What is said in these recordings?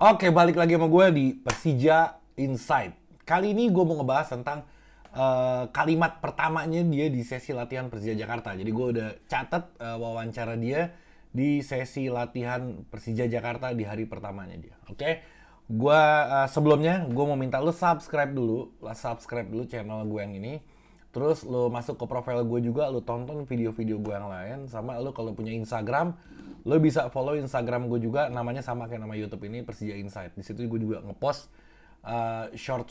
Oke, balik lagi sama gue di Persija Insight. Kali ini gue mau ngebahas tentang kalimat pertamanya dia di sesi latihan Persija Jakarta. Jadi gue udah catat wawancara dia di sesi latihan Persija Jakarta di hari pertamanya dia. Oke, gue sebelumnya gue mau minta lu subscribe dulu channel gue yang ini. Terus lo masuk ke profil gue juga, lo tonton video-video gue yang lain. Sama lo kalau punya Instagram, lo bisa follow Instagram gue juga, namanya sama kayak nama YouTube ini, Persija Insight. Di situ gue juga ngepost short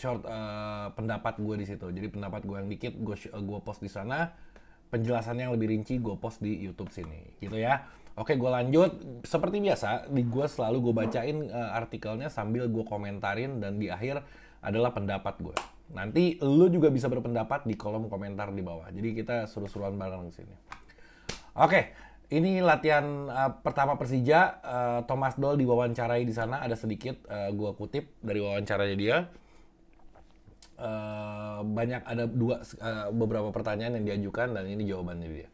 pendapat gue di situ. Jadi pendapat gue yang dikit gue post di sana, penjelasannya yang lebih rinci gue post di YouTube sini, gitu ya. Oke, gue lanjut. Seperti biasa, di gue selalu gue bacain artikelnya sambil gue komentarin, dan di akhir adalah pendapat gue. Nanti lu juga bisa berpendapat di kolom komentar di bawah. Jadi kita seru-seruan bareng di sini. Oke, ini latihan pertama Persija. Thomas Doll diwawancarai di sana. Ada sedikit gua kutip dari wawancaranya dia. Banyak ada beberapa pertanyaan yang diajukan, dan ini jawabannya dia.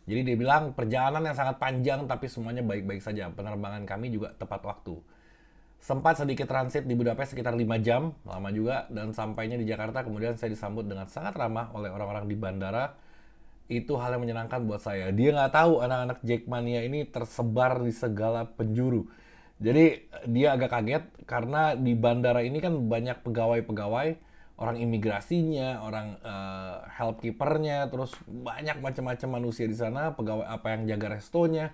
Jadi dia bilang, perjalanan yang sangat panjang tapi semuanya baik-baik saja. Penerbangan kami juga tepat waktu. Sempat sedikit transit di Budapest sekitar 5 jam, lama juga, dan sampainya di Jakarta kemudian saya disambut dengan sangat ramah oleh orang-orang di bandara. Itu hal yang menyenangkan buat saya. Dia nggak tahu anak-anak Jackmania ini tersebar di segala penjuru. Jadi dia agak kaget karena di bandara ini kan banyak pegawai-pegawai, orang imigrasinya, orang helpkeepernya, terus banyak macam-macam manusia di sana, pegawai apa yang jaga restonya.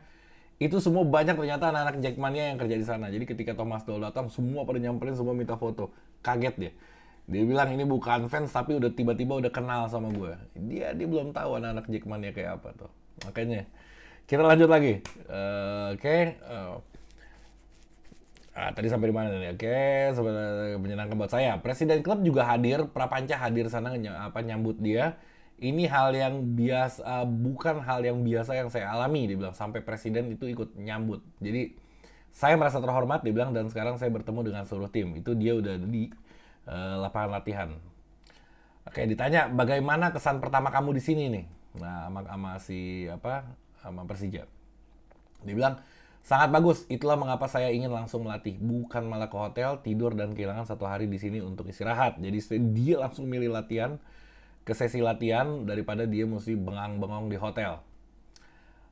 Itu semua banyak ternyata anak-anak Jackmania yang kerja di sana. Jadi ketika Thomas Doll datang, semua pada nyamperin, semua minta foto. Kaget dia. Dia bilang ini bukan fans tapi udah tiba-tiba udah kenal sama gue. Dia belum tahu anak-anak Jackmania kayak apa tuh. Makanya kita lanjut lagi. Oke. Tadi sampai di mana nih? Oke, sebenarnya menyenangkan buat saya. Presiden klub juga hadir, Prapanca hadir sana nyambut dia. Ini hal yang biasa, bukan hal yang biasa yang saya alami, dia bilang. Sampai presiden itu ikut nyambut. Jadi saya merasa terhormat, dia bilang, dan sekarang saya bertemu dengan seluruh tim. Itu dia udah di lapangan latihan. Oke, ditanya bagaimana kesan pertama kamu di sini nih. Nah, sama Persija. Dia bilang, sangat bagus, itulah mengapa saya ingin langsung melatih. Bukan malah ke hotel, tidur, dan kehilangan 1 hari di sini untuk istirahat. Jadi dia langsung milih latihan, ke sesi latihan, daripada dia mesti bengang-bengong di hotel.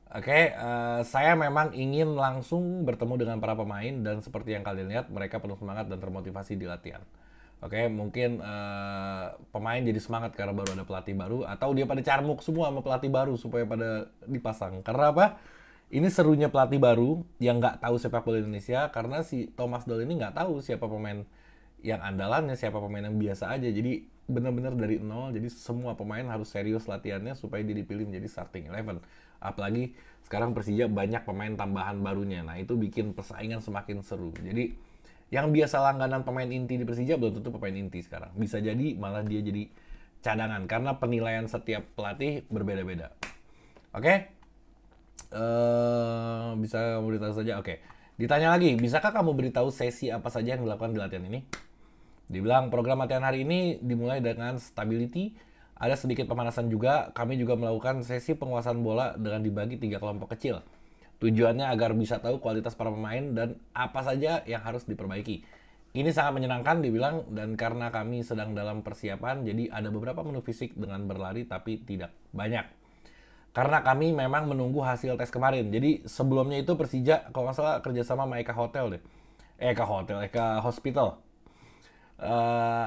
Oke, saya memang ingin langsung bertemu dengan para pemain, dan seperti yang kalian lihat, mereka penuh semangat dan termotivasi di latihan. Oke, mungkin pemain jadi semangat karena baru ada pelatih baru, atau dia pada carmuk semua sama pelatih baru supaya pada dipasang. Karena apa? Ini serunya pelatih baru yang nggak tahu sepak bola Indonesia, karena si Thomas Doll ini nggak tahu siapa pemain yang andalannya, siapa pemain yang biasa aja. Jadi benar-benar dari nol. Jadi semua pemain harus serius latihannya supaya dia dipilih menjadi starting 11. Apalagi sekarang Persija banyak pemain tambahan barunya. Nah, itu bikin persaingan semakin seru. Jadi yang biasa langganan pemain inti di Persija belum tentu pemain inti sekarang. Bisa jadi malah dia jadi cadangan karena penilaian setiap pelatih berbeda-beda. Oke? Bisa kamu beritahu saja. Oke. Ditanya lagi, bisakah kamu beritahu sesi apa saja yang dilakukan di latihan ini? Dibilang program latihan hari ini dimulai dengan stability, ada sedikit pemanasan juga. Kami juga melakukan sesi penguasaan bola dengan dibagi 3 kelompok kecil. Tujuannya agar bisa tahu kualitas para pemain dan apa saja yang harus diperbaiki. Ini sangat menyenangkan, dibilang, dan karena kami sedang dalam persiapan, jadi ada beberapa menu fisik dengan berlari tapi tidak banyak. Karena kami memang menunggu hasil tes kemarin. Jadi sebelumnya itu Persija kalau nggak salah kerjasama sama Eka Hotel deh. Eka Hospital.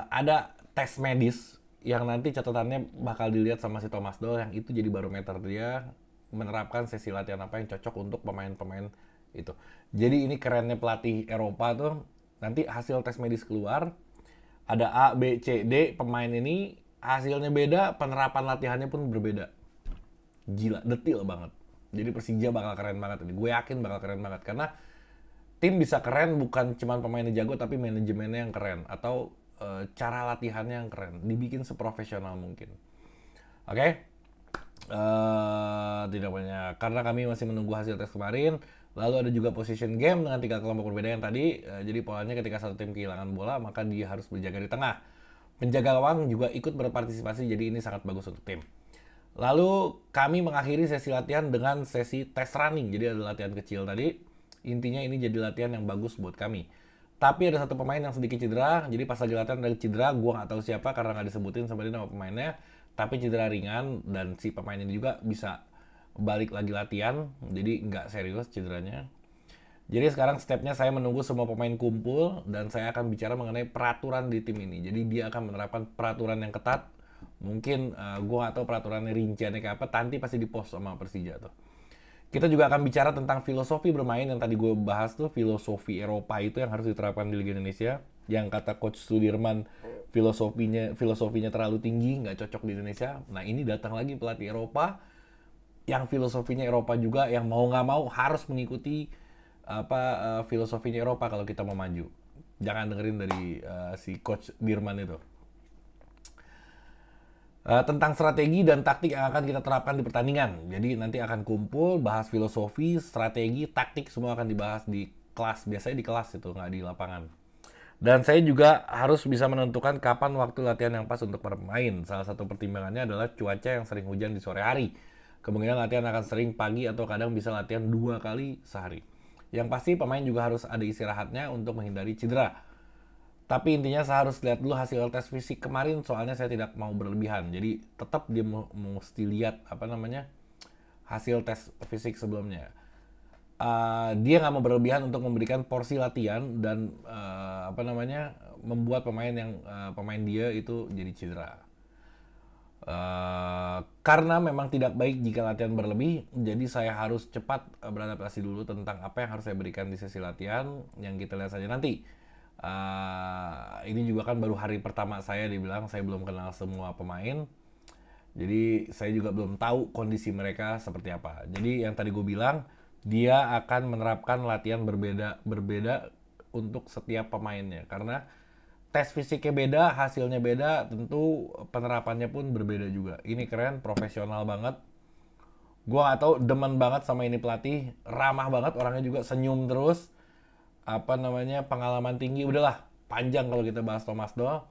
Ada tes medis yang nanti catatannya bakal dilihat sama si Thomas Doll, yang itu jadi barometer dia menerapkan sesi latihan apa yang cocok untuk pemain-pemain itu. Jadi ini kerennya pelatih Eropa tuh, nanti hasil tes medis keluar, ada A, B, C, D pemain ini hasilnya beda, penerapan latihannya pun berbeda. Gila, detil banget. Jadi Persija bakal keren banget ini. Gue yakin bakal keren banget karena tim bisa keren bukan cuma pemainnya jago tapi manajemennya yang keren, atau cara latihannya yang keren, dibikin seprofesional mungkin. Oke? Tidak banyak karena kami masih menunggu hasil tes kemarin. Lalu ada juga position game dengan 3 kelompok berbeda yang tadi. Jadi polanya ketika satu tim kehilangan bola maka dia harus berjaga di tengah. Penjaga gawang juga ikut berpartisipasi, jadi ini sangat bagus untuk tim. Lalu kami mengakhiri sesi latihan dengan sesi test running. Jadi ada latihan kecil tadi. Intinya ini jadi latihan yang bagus buat kami. Tapi ada satu pemain yang sedikit cedera, jadi pas lagi latihan ada cedera, gue nggak tahu siapa karena nggak disebutin sebenarnya nama pemainnya. Tapi cedera ringan dan si pemain ini juga bisa balik lagi latihan, jadi nggak serius cederanya. Jadi sekarang stepnya saya menunggu semua pemain kumpul dan saya akan bicara mengenai peraturan di tim ini. Jadi dia akan menerapkan peraturan yang ketat. Mungkin gue nggak tahu peraturannya rinciannya kayak apa, nanti pasti dipost sama Persija tuh. Kita juga akan bicara tentang filosofi bermain yang tadi gue bahas tuh, filosofi Eropa itu yang harus diterapkan di Liga Indonesia. Yang kata Coach Sudirman filosofinya terlalu tinggi, nggak cocok di Indonesia. Nah ini datang lagi pelatih Eropa yang filosofinya Eropa juga, yang mau nggak mau harus mengikuti filosofinya Eropa kalau kita mau maju. Jangan dengerin dari si Coach Dirman itu. Tentang strategi dan taktik yang akan kita terapkan di pertandingan. Jadi nanti akan kumpul, bahas filosofi, strategi, taktik, semua akan dibahas di kelas. Biasanya di kelas itu, nggak di lapangan. Dan saya juga harus bisa menentukan kapan waktu latihan yang pas untuk para pemain. Salah satu pertimbangannya adalah cuaca yang sering hujan di sore hari. Kemungkinan latihan akan sering pagi atau kadang bisa latihan 2 kali sehari. Yang pasti pemain juga harus ada istirahatnya untuk menghindari cedera. Tapi intinya saya harus lihat dulu hasil tes fisik kemarin, soalnya saya tidak mau berlebihan. Jadi tetap dia mesti lihat hasil tes fisik sebelumnya. Dia nggak mau berlebihan untuk memberikan porsi latihan dan membuat pemain dia itu jadi cedera. Karena memang tidak baik jika latihan berlebih, jadi saya harus cepat beradaptasi dulu tentang apa yang harus saya berikan di sesi latihan, yang kita lihat saja nanti. Ini juga kan baru hari pertama saya, dibilang saya belum kenal semua pemain, jadi saya juga belum tahu kondisi mereka seperti apa. Jadi yang tadi gue bilang, dia akan menerapkan latihan berbeda untuk setiap pemainnya, karena tes fisiknya beda, hasilnya beda, tentu penerapannya pun berbeda juga. Ini keren, profesional banget. Gue gak tahu, demen banget sama ini pelatih, ramah banget, orangnya juga senyum terus. Pengalaman tinggi, udahlah panjang kalau kita bahas Thomas Doll.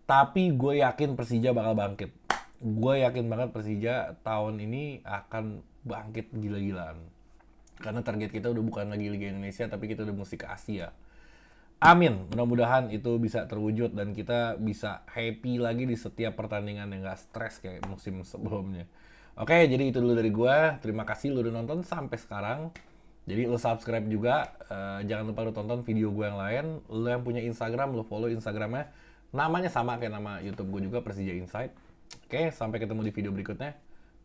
Tapi gue yakin Persija bakal bangkit. Gue yakin banget Persija tahun ini akan bangkit gila-gilaan. Karena target kita udah bukan lagi Liga Indonesia, tapi kita udah mesti ke Asia. Amin, mudah-mudahan itu bisa terwujud dan kita bisa happy lagi di setiap pertandingan yang gak stres kayak musim sebelumnya. Oke, jadi itu dulu dari gue. Terima kasih lu udah nonton sampai sekarang. Jadi lo subscribe juga, jangan lupa lo tonton video gue yang lain. Lo yang punya Instagram, lo follow Instagramnya. Namanya sama kayak nama YouTube gue juga, Persija Insight. Oke, sampai ketemu di video berikutnya.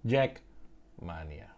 Jack Mania.